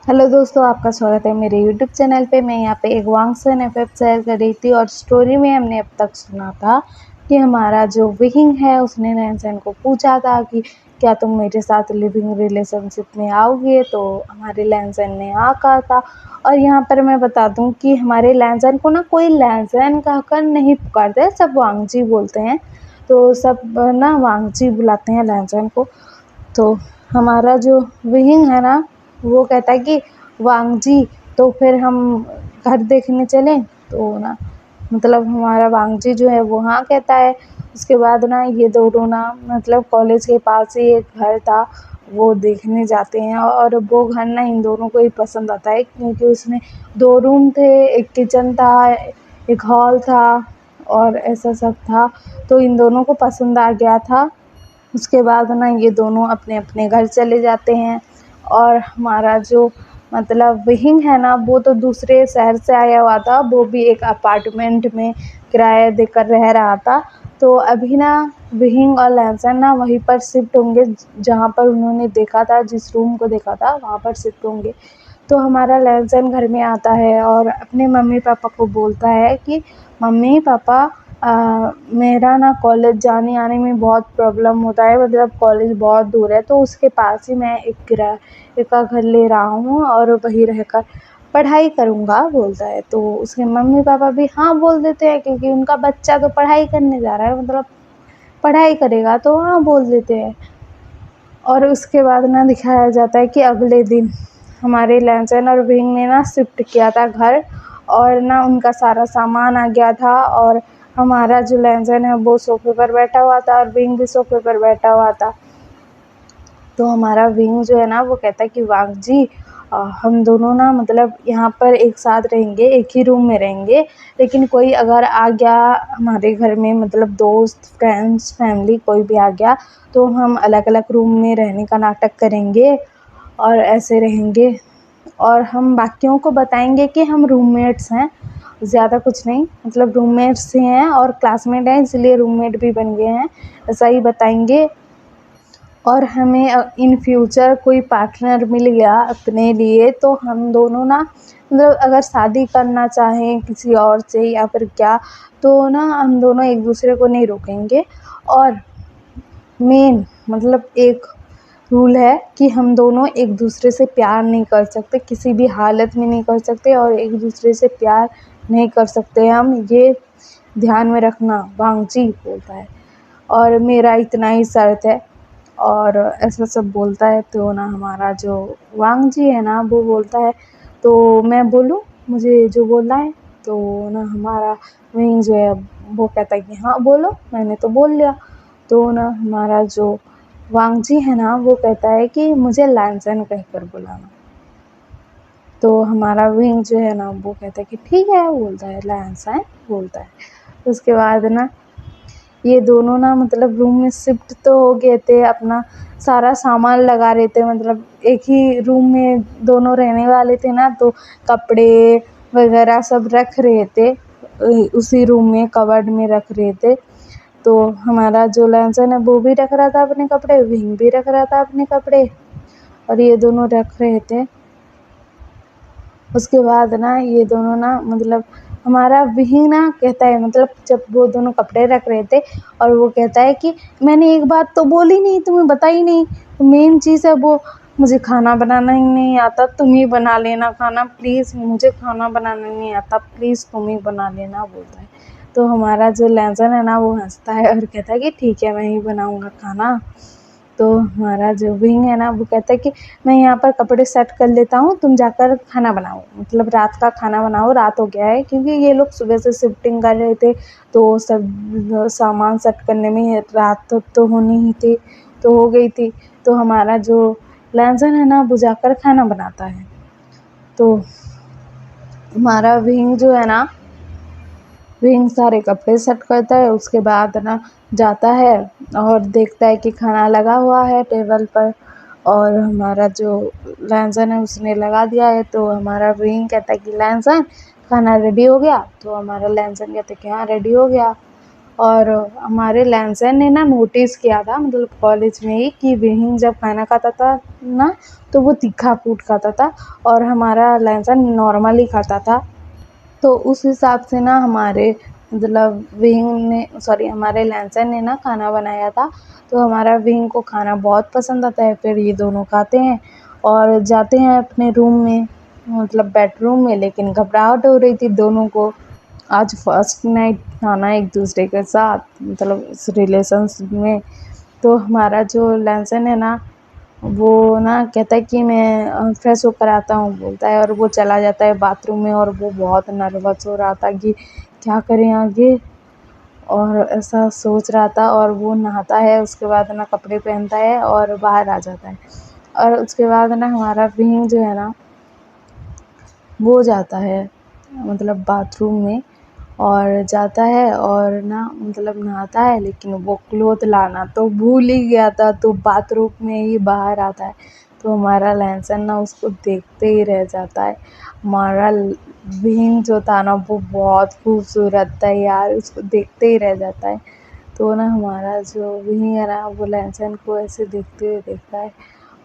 Hello दोस्तों, आपका स्वागत है मेरे यूट्यूब चैनल पे। मैं यहाँ पे एक वांगसन एफएफ शेयर कर रही थी और स्टोरी में हमने अब तक सुना था कि हमारा जो विहिंग है उसने नैनसन को पूछा था कि क्या तुम मेरे साथ लिविंग रिलेशनशिप में आओगे, तो हमारे लैंसन ने हाँ कहा था। और यहाँ पर मैं बता दूँ कि हमारे लैंसन को ना कोई लैंसन कहकर नहीं पुकारते, सब वांगजी बोलते हैं। तो सब ना वांगजी बुलाते हैं लैंसन को। तो हमारा जो विहिंग है ना, वो कहता है कि वांगजी, तो फिर हम घर देखने चलें। तो ना मतलब हमारा वांगजी जो है वो हाँ कहता है। उसके बाद ना ये दोनों ना मतलब कॉलेज के पास ही एक घर था, वो देखने जाते हैं। और वो घर ना इन दोनों को ही पसंद आता है क्योंकि उसमें 2 रूम थे, एक किचन था, एक हॉल था और ऐसा सब था। तो इन दोनों को पसंद आ गया था। उसके बाद ना ये दोनों अपने अपने घर चले जाते हैं। और हमारा जो मतलब विहिंग है ना, वो तो दूसरे शहर से आया हुआ था, वो भी एक अपार्टमेंट में किराया देकर रह रहा था। तो अभी ना विहिंग और लैंसन ना वहीं पर शिफ्ट होंगे, जहाँ पर उन्होंने देखा था, जिस रूम को देखा था वहाँ पर शिफ्ट होंगे। तो हमारा लैंसन घर में आता है और अपने मम्मी पापा को बोलता है कि मम्मी पापा, मेरा ना कॉलेज जाने आने में बहुत प्रॉब्लम होता है, मतलब कॉलेज बहुत दूर है, तो उसके पास ही मैं एक किराए का घर ले रहा हूँ और वहीं रहकर पढ़ाई करूँगा, बोलता है। तो उसके मम्मी पापा भी हाँ बोल देते हैं क्योंकि उनका बच्चा तो पढ़ाई करने जा रहा है, मतलब पढ़ाई करेगा तो हाँ बोल देते हैं। और उसके बाद ना दिखाया जाता है कि अगले दिन हमारे लैंसन और विंग ने ना शिफ्ट किया था घर, और ना उनका सारा सामान आ गया था। और हमारा जो लैंसन है वो सोफे पर बैठा हुआ था और विंग भी सोफे पर बैठा हुआ था। तो हमारा विंग जो है ना वो कहता है कि वांग जी, हम दोनों ना मतलब यहाँ पर एक साथ रहेंगे, एक ही रूम में रहेंगे, लेकिन कोई अगर आ गया हमारे घर में, मतलब दोस्त, फ्रेंड्स, फैमिली कोई भी आ गया, तो हम अलग अलग रूम में रहने का नाटक करेंगे और ऐसे रहेंगे। और हम बाकियों को बताएंगे कि हम रूममेट्स हैं, ज़्यादा कुछ नहीं, मतलब रूममेट्स ही हैं और क्लासमेट हैं, इसलिए रूममेट भी बन गए हैं, ऐसा ही बताएंगे। और हमें इन फ्यूचर कोई पार्टनर मिल गया अपने लिए, तो हम दोनों ना मतलब अगर शादी करना चाहें किसी और से या फिर क्या, तो ना हम दोनों एक दूसरे को नहीं रोकेंगे। और मेन मतलब एक रूल है कि हम दोनों एक दूसरे से प्यार नहीं कर सकते, किसी भी हालत में नहीं कर सकते, और एक दूसरे से प्यार नहीं कर सकते हम, ये ध्यान में रखना, वांगजी बोलता है। और मेरा इतना ही शर्त है, और ऐसा सब बोलता है। तो ना हमारा जो वांगजी है ना वो बोलता है, तो मैं बोलूँ मुझे जो बोलना है। तो ना हमारा विंग जो है वो कहता है कि हाँ बोलो, मैंने तो बोल लिया। तो ना हमारा जो वांगजी है ना वो कहता है कि मुझे लैंसन कहकर बुलाना। तो हमारा विंग जो है ना वो कहता है कि ठीक है, बोलता है लैंसन, बोलता है। उसके बाद ना ये दोनों ना मतलब रूम में शिफ्ट तो हो गए थे, अपना सारा सामान लगा रहे थे, मतलब एक ही रूम में दोनों रहने वाले थे ना, तो कपड़े वगैरह सब रख रहे थे, उसी रूम में कबर्ड में रख रहे थे। तो हमारा जो लैंसन है वो भी रख रहा था अपने कपड़े, विंग भी रख रहा था अपने कपड़े, और ये दोनों रख रहे थे। उसके बाद ना ये दोनों ना मतलब हमारा विहिंग ना कहता है, मतलब जब वो दोनों कपड़े रख रहे थे और वो कहता है कि मैंने एक बात तो बोली नहीं, तुम्हें बताई नहीं, मेन चीज़ है वो, मुझे खाना बनाना ही नहीं आता, तुम ही बना लेना खाना प्लीज़, मुझे खाना बनाना नहीं आता, प्लीज़ तुम ही बना लेना, बोलता है। तो हमारा जो लैंसन है ना वो हंसता है और कहता है कि ठीक है, मैं ही बनाऊँगा खाना। तो हमारा जो विंग है ना वो कहता है कि मैं यहाँ पर कपड़े सेट कर लेता हूँ, तुम जाकर खाना बनाओ, मतलब रात का खाना बनाओ, रात हो गया है, क्योंकि ये लोग सुबह से शिफ्टिंग कर रहे थे, तो सब सामान सेट करने में रात तो होनी ही थी, तो हो गई थी। तो हमारा जो लैंसन है ना वो जाकर खाना बनाता है। तो हमारा विंग जो है ना, विंग सारे कपड़े सेट करता है, उसके बाद ना जाता है और देखता है कि खाना लगा हुआ है टेबल पर, और हमारा जो लैंसन है उसने लगा दिया है। तो हमारा विंग कहता है कि लैंसन, खाना रेडी हो गया? तो हमारा लैंसन कहता है कि हाँ रेडी हो गया। और हमारे लैंसन ने ना नोटिस किया था मतलब कॉलेज में ही कि विहिंग जब खाना खाता था ना तो वो तीखा फूड खाता था और हमारा लैंसन नॉर्मल ही खाता था। तो उस हिसाब से ना हमारे मतलब विंग ने हमारे लैंसन ने ना खाना बनाया था। तो हमारा विंग को खाना बहुत पसंद आता है। फिर ये दोनों खाते हैं और जाते हैं अपने रूम में मतलब बेडरूम में, लेकिन घबराहट हो रही थी दोनों को। आज फर्स्ट नाइट था ना एक दूसरे के साथ मतलब इस रिलेशनशिप में। तो हमारा जो लैंसन है ना वो ना कहता है कि मैं फ्रेश होकर आता हूँ बोलता है, और वो चला जाता है बाथरूम में और वो बहुत नर्वस हो रहा था कि क्या करें आगे, और ऐसा सोच रहा था। और वो नहाता है, उसके बाद ना कपड़े पहनता है और बाहर आ जाता है। और उसके बाद ना हमारा विंग जो है ना वो जाता है मतलब बाथरूम में और जाता है और ना मतलब नहाता है, लेकिन वो क्लोथ लाना तो भूल ही गया था, तो बाथरूम में ही बाहर आता है। तो हमारा लैंसन ना उसको देखते ही रह जाता है। हमारा विंग जो था ना वो बहुत खूबसूरत था यार, उसको देखते ही रह जाता है। तो ना हमारा जो विंग है ना वो लैंसन को ऐसे देखते हुए देखता है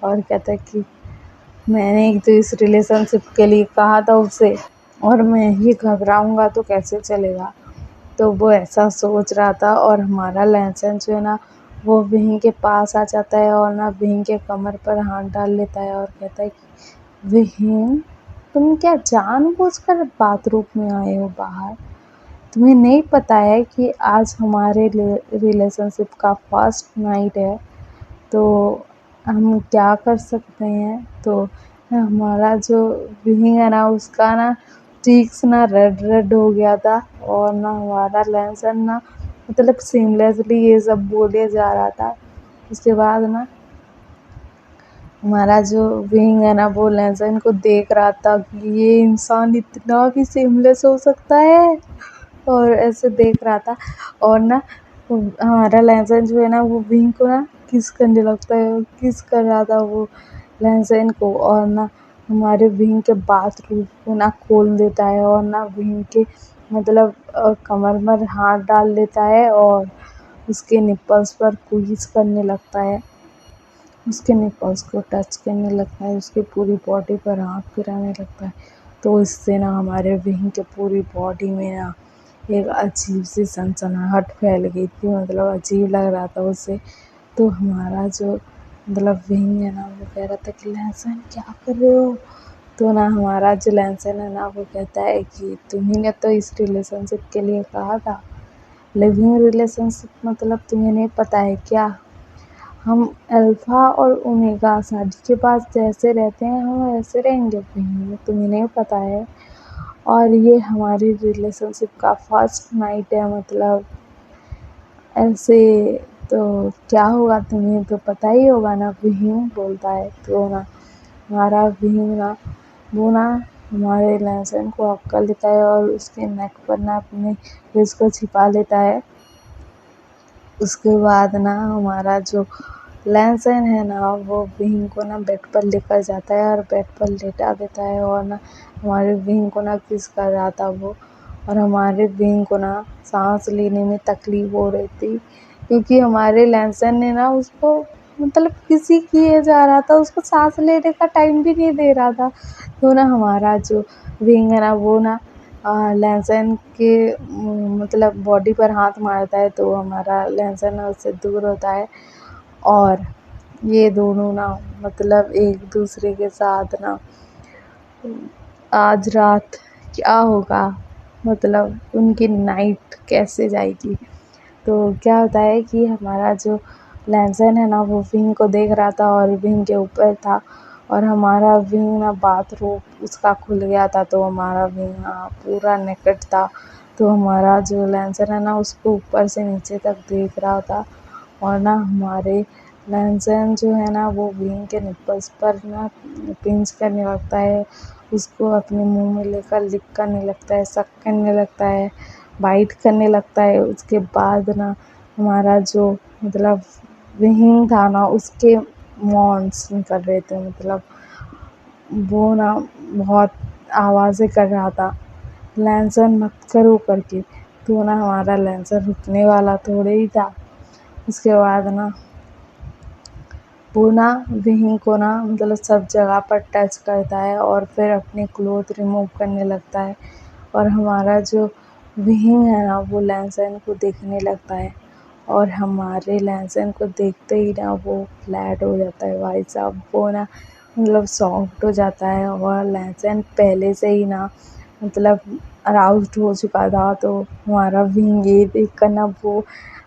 और कहता है कि मैंने एक तो इस रिलेशनशिप के लिए कहा था उसे, और मैं ही घबराऊंगा तो कैसे चलेगा। तो वो ऐसा सोच रहा था और हमारा लहसन जो है ना वो विहीं के पास आ जाता है और ना विहीं के कमर पर हाथ डाल लेता है और कहता है कि विहीं, तुम क्या जानबूझकर बाथरूम में आए हो बाहर? तुम्हें नहीं पता है कि आज हमारे रिलेशनशिप का फर्स्ट नाइट है, तो हम क्या कर सकते हैं? तो हमारा जो विंग है ना उसका ना चीक्स ना रेड रेड हो गया था और ना हमारा लहसन ना मतलब सीमलेसली ये सब बोले जा रहा था। उसके बाद ना हमारा जो विंग है ना वो लहसन को देख रहा था कि ये इंसान इतना भी सीमलेस हो सकता है, और ऐसे देख रहा था। और ना हमारा लहसन जो है ना वो विंग को ना किस करने लगता है, किस कर रहा था वो लहसन को, और ना हमारे विंग के बाथरूम को ना खोल देता है और ना विंग के मतलब कमर में हाथ डाल देता है और उसके निप्पल्स पर क्वीज करने लगता है, उसके निप्पल्स को टच करने लगता है, उसकी पूरी बॉडी पर हाथ फिराने लगता है। तो इससे ना हमारे विंग के पूरी बॉडी में ना एक अजीब सी सनसनाहट फैल गई थी, मतलब अजीब लग रहा था उसे। तो हमारा जो मतलब विंग है ना वो कह रहा था कि लहसन क्या कर रहे हो? तो ना हमारा जो लहसन है ना वो कहता है कि तुम्ही ने तो इस रिलेशनशिप के लिए कहा था, लिविंग रिलेशनशिप मतलब तुम्हें नहीं पता है क्या? हम अल्फ़ा और ओमेगा शादी के बाद जैसे रहते हैं हम वैसे रहेंगे विंग, तुम्हें नहीं पता है? और ये हमारी रिलेशनशिप का फर्स्ट नाइट है, मतलब ऐसे तो क्या होगा तुम्हें तो पता ही होगा ना, विंग बोलता है। तो ना हमारा विंग ना वो ना हमारे लहसन को हक कर लेता है और उसके नेक पर ना अपने फेस को छिपा लेता है। उसके बाद ना हमारा जो लहसन है ना वो विंग को ना बेड पर लेकर जाता है और बेड पर लेटा देता है, और ना हमारे विंग को ना किस कर रहा था वो, और हमारे विंग को ना सांस लेने में तकलीफ हो रही थी क्योंकि हमारे लहसन ने ना उसको मतलब किसी किए जा रहा था, उसको सांस लेने का टाइम भी नहीं दे रहा था। तो ना हमारा जो विंग है ना वो ना लहसन के मतलब बॉडी पर हाथ मारता है, तो हमारा लहसन ना उससे दूर होता है। और ये दोनों ना मतलब एक दूसरे के साथ ना आज रात क्या होगा, मतलब उनकी नाइट कैसे जाएगी। तो क्या होता है कि हमारा जो लहसन है ना वो विंग को देख रहा था और विंग के ऊपर था, और हमारा विंग ना बाथरूम उसका खुल गया था, तो हमारा विंग ना पूरा नेकेड था। तो हमारा जो लहसन है ना उसको ऊपर से नीचे तक देख रहा था, और ना हमारे लहसन जो है ना वो विंग के निप्पल्स पर ना पिंच करने लगता है, उसको अपने मुंह में लेकर लिक करने लगता है, सक करने लगता है, बाइट करने लगता है। उसके बाद ना हमारा जो मतलब विंग था ना उसके मॉन्स निकल रहे थे, मतलब वो ना बहुत आवाज़ें कर रहा था, लहसन मत करो करके। तो ना हमारा लैंसर रुकने वाला थोड़े ही था। उसके बाद ना वो ना विहिंग को ना मतलब सब जगह पर टच करता है और फिर अपनी क्लोथ रिमूव करने लगता है। और हमारा जो विहिंग है ना वो लैंसन को देखने लगता है और हमारे लैंसन को देखते ही ना वो फ्लैट हो जाता है। भाई साहब वो ना मतलब सॉफ्ट हो जाता है और लैंसन पहले से ही ना मतलब अराउज्ड हो चुका था। तो हमारा विंग ये देख कर ना वो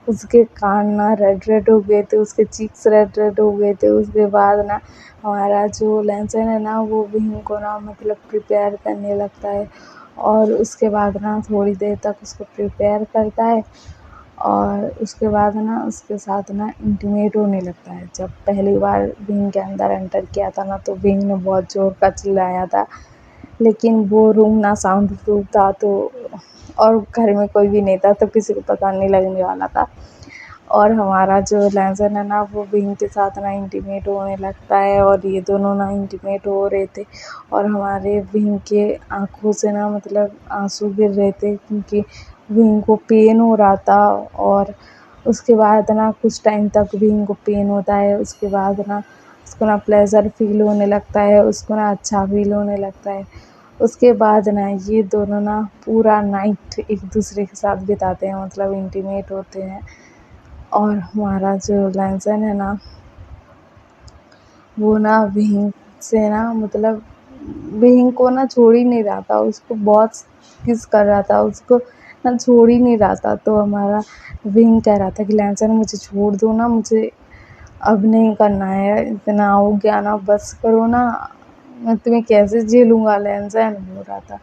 उसके कान ना रेड रेड हो गए थे, उसके चीक्स रेड रेड हो गए थे। उसके बाद ना हमारा जो लैंसन है ना वो विंग को ना मतलब प्रिपेयर करने लगता है और उसके बाद ना थोड़ी देर तक उसको प्रिपेयर करता है और उसके बाद ना उसके साथ ना इंटीमेट होने लगता है। जब पहली बार विंग के अंदर एंटर किया था ना तो विंग ने बहुत ज़ोर का चिल्लाया था, लेकिन वो रूम ना साउंड प्रूफ था तो और घर में कोई भी नहीं था तो किसी को पता नहीं लगने वाला था। और हमारा जो लैंसन है ना वो विंग के साथ ना इंटीमेट होने लगता है और ये दोनों ना इंटीमेट हो रहे थे और हमारे विंग के आँखों से ना मतलब आंसू गिर रहे थे क्योंकि विंग को पेन हो रहा था। और उसके बाद ना कुछ टाइम तक विंग को पेन होता है, उसके बाद ना उसको ना प्लेज़र फ़ील होने लगता है, उसको ना अच्छा फ़ील होने लगता है। उसके बाद ना ये दोनों ना पूरा नाइट एक दूसरे के साथ बिताते हैं, मतलब इंटीमेट होते हैं। और हमारा जो लैंसन है ना वो ना विहिंग से ना मतलब विहिंग को ना छोड़ ही नहीं रहा था, उसको बहुत किस कर रहा था, उसको ना छोड़ ही नहीं रहा था। तो हमारा विहिंग कह रहा था कि लैंसन मुझे छोड़ दो ना, मुझे अब नहीं करना है, इतना हो गया ना, बस करो ना, मैं तुम्हें कैसे झेलूँगा। लैंसन बोल रहा था।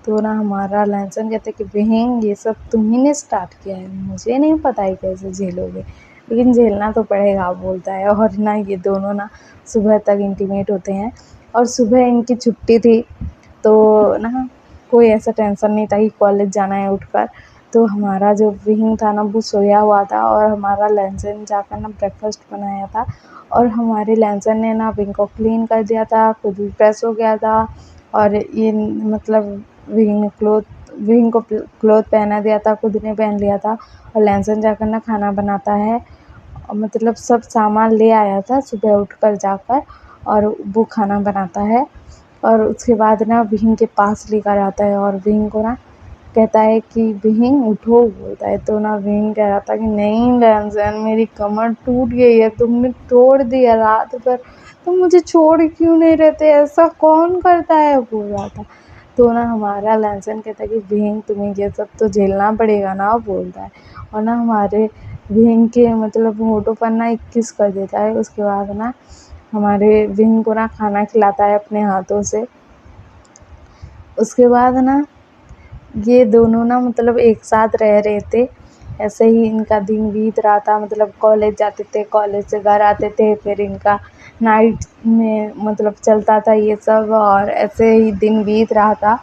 तो ना हमारा लैंसन कहता है कि विहिंग ये सब तुम ही ने स्टार्ट किया है, मुझे नहीं पता है कैसे झेलोगे, लेकिन झेलना तो पड़ेगा बोलता है। और ना ये दोनों ना सुबह तक इंटीमेट होते हैं और सुबह इनकी छुट्टी थी तो ना कोई ऐसा टेंशन नहीं था कि कॉलेज जाना है उठकर। तो हमारा जो विहिंग था ना वो सोया हुआ था और हमारा लैंसन जाकर ना ब्रेकफास्ट बनाया था और हमारे लैंसन ने ना विंग को क्लीन कर दिया था, खुद भी फ्रेश हो गया था। और ये मतलब विंग को क्लोथ पहना दिया था, खुद ने पहन लिया था। और लैंसन जाकर ना खाना बनाता है और मतलब सब सामान ले आया था सुबह उठकर जाकर और वो खाना बनाता है और उसके बाद ना विहिंग के पास लेकर आता है और विहिंग को ना कहता है कि विहिंग उठो बोलता है। तो ना विहिंग कह रहा था कि नहीं लैंसन मेरी कमर टूट गई है, तुमने तोड़ दिया रात भर, तुम मुझे छोड़ क्यों नहीं रहते, ऐसा कौन करता है बोल रहा था। तो ना हमारा लैंसन कहता है कि विहिंग तुम्हें ये सब तो झेलना पड़ेगा ना बोलता है। और ना हमारे विहिंग के मतलब होठों पर ना एक किस कर देता है। उसके बाद ना हमारे विहिंग को ना खाना खिलाता है अपने हाथों से। उसके बाद ना ये दोनों ना मतलब एक साथ रह रहे थे, ऐसे ही इनका दिन बीत रहा था। मतलब कॉलेज जाते थे, कॉलेज से घर आते थे, फिर इनका नाइट में मतलब चलता था ये सब और ऐसे ही दिन बीत रहा था।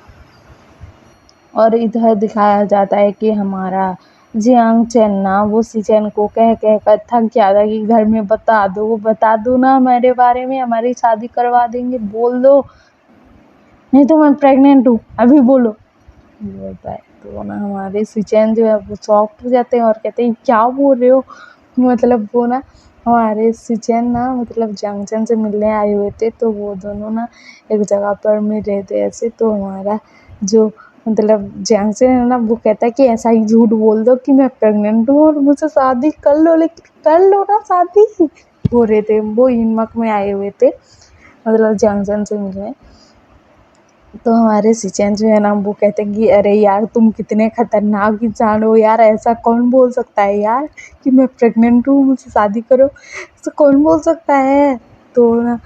और इधर दिखाया जाता है कि हमारा जियांग चैन ना वो सीचेन को कह कह कर थक गया था कि घर में बता दो ना हमारे बारे में, हमारी शादी करवा देंगे, बोल दो नहीं तो मैं प्रेग्नेंट हूँ, अभी बोलो बोलता है। तो ना हमारे सिचैन जो है वो शॉक्ड हो जाते हैं और कहते हैं क्या बोल रहे हो। मतलब वो ना हमारे सिचैन ना मतलब जंक्शन से मिलने आए हुए थे तो वो दोनों ना एक जगह पर मिल रहे थे ऐसे। तो हमारा जो मतलब जंक्शन है ना वो कहता है कि ऐसा ही झूठ बोल दो कि मैं प्रेग्नेंट हूँ और मुझसे शादी कर लो, लेकिन कर लो ना शादी हो रहे थे। वो इनमक में आए हुए थे मतलब जंक्शन से मिलने। तो हमारे सिचैन जो है ना वो कहते हैं कि अरे यार तुम कितने खतरनाक इंसान हो यार, ऐसा कौन बोल सकता है यार कि मैं प्रेग्नेंट हूँ मुझसे शादी करो, ऐसा कौन बोल सकता है। तो ना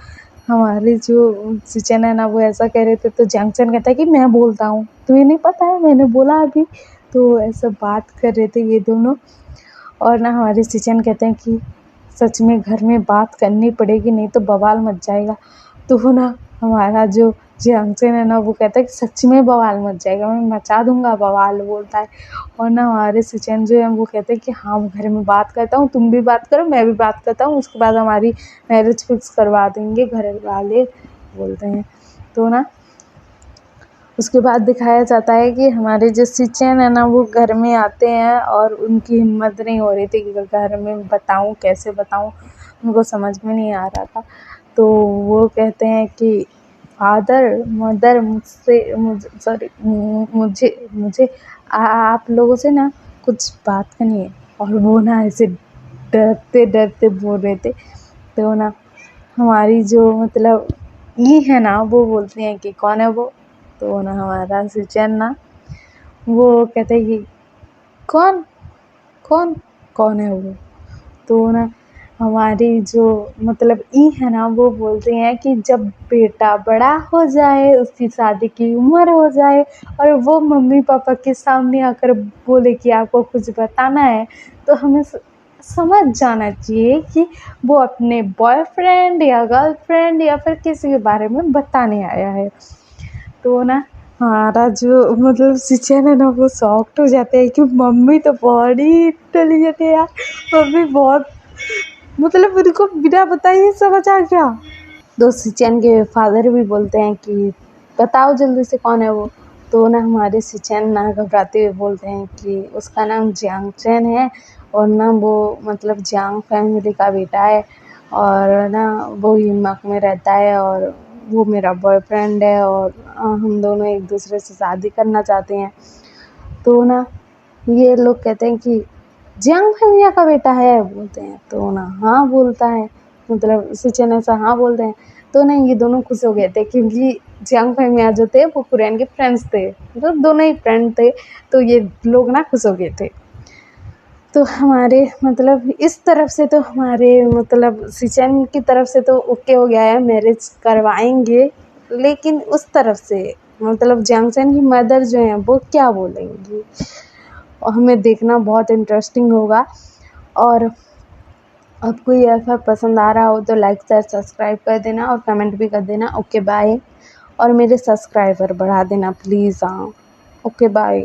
हमारे जो सिचैन है ना वो ऐसा कह रहे थे तो जंक्शन कहता है कि मैं बोलता हूँ, तुम्हें नहीं पता है मैंने बोला अभी। तो ऐसा बात कर रहे थे ये दोनों। और ना हमारे सिचैन कहते हैं कि सच में घर में बात करनी पड़ेगी नहीं तो बवाल मच जाएगा। तो ना हमारा जो जंक्शन है ना वो कहता है कि सच में बवाल मच जाएगा, मैं मचा दूंगा बवाल बोलता है। और ना हमारे सिचन जो है वो कहते हैं कि हाँ घर में बात करता हूँ, तुम भी बात करो मैं भी बात करता हूँ, उसके बाद हमारी मैरिज फिक्स करवा देंगे घर वाले बोलते हैं। तो ना उसके बाद दिखाया जाता है कि हमारे जो सिचेन है ना वो घर में आते हैं और उनकी हिम्मत नहीं हो रही थी कि घर में बताऊं, कैसे बताऊं, उनको समझ में नहीं आ रहा था। तो वो कहते हैं कि फादर मदर मुझे मुझे आप लोगों से ना कुछ बात करनी है। और वो ना ऐसे डरते डरते बोल रहे थे। तो ना हमारी जो मतलब ई है ना वो बोलती हैं कि कौन है वो। तो ना हमारा सिचन ना वो कहते हैं कि कौन कौन कौन है वो। तो ना हमारी जो मतलब ई है ना वो बोलते हैं कि जब बेटा बड़ा हो जाए, उसकी शादी की उम्र हो जाए और वो मम्मी पापा के सामने आकर बोले कि आपको कुछ बताना है, तो हमें समझ जाना चाहिए कि वो अपने बॉयफ्रेंड या गर्लफ्रेंड या फिर किसी के बारे में बताने आया है। तो ना हमारा जो मतलब सिचन है ना वो शॉक्ड हो जाते हैं कि मम्मी तो बड़ी इंटेलिजेंट है यार, मम्मी बहुत मतलब उनको बिना बताए समझ आ गया। तो सिचन के फादर भी बोलते हैं कि बताओ जल्दी से कौन है वो। तो ना हमारे सिचन ना घबराते हुए बोलते हैं कि उसका नाम जियांग चैन है और ना वो मतलब जियांग फैमिली का बेटा है और ना वो हिमक में रहता है और वो मेरा बॉयफ्रेंड है और हम दोनों एक दूसरे से शादी करना चाहते हैं। तो ना ये लोग कहते हैं कि जियांग फैमिया का बेटा है बोलते हैं। तो ना हाँ बोलता है, मतलब सिचन ऐसा हाँ बोलते हैं। तो ना ये दोनों खुश हो गए थे क्योंकि जियांग फैमिया जो थे वो कुरैन के फ्रेंड्स थे, मतलब दोनों ही फ्रेंड थे। तो ये लोग ना खुश हो गए थे। तो हमारे मतलब इस तरफ से तो हमारे मतलब सिचन की तरफ से तो ओके हो गया है, मैरिज करवाएंगे। लेकिन उस तरफ से मतलब जैंगचन की मदर जो हैं वो क्या बोलेंगी, और हमें देखना बहुत इंटरेस्टिंग होगा। और आपको ये ऐसा पसंद आ रहा हो तो लाइक शेयर सब्सक्राइब कर देना और कमेंट भी कर देना। Okay bye. और मेरे सब्सक्राइबर बढ़ा देना प्लीज़। हाँ, ओके बाय।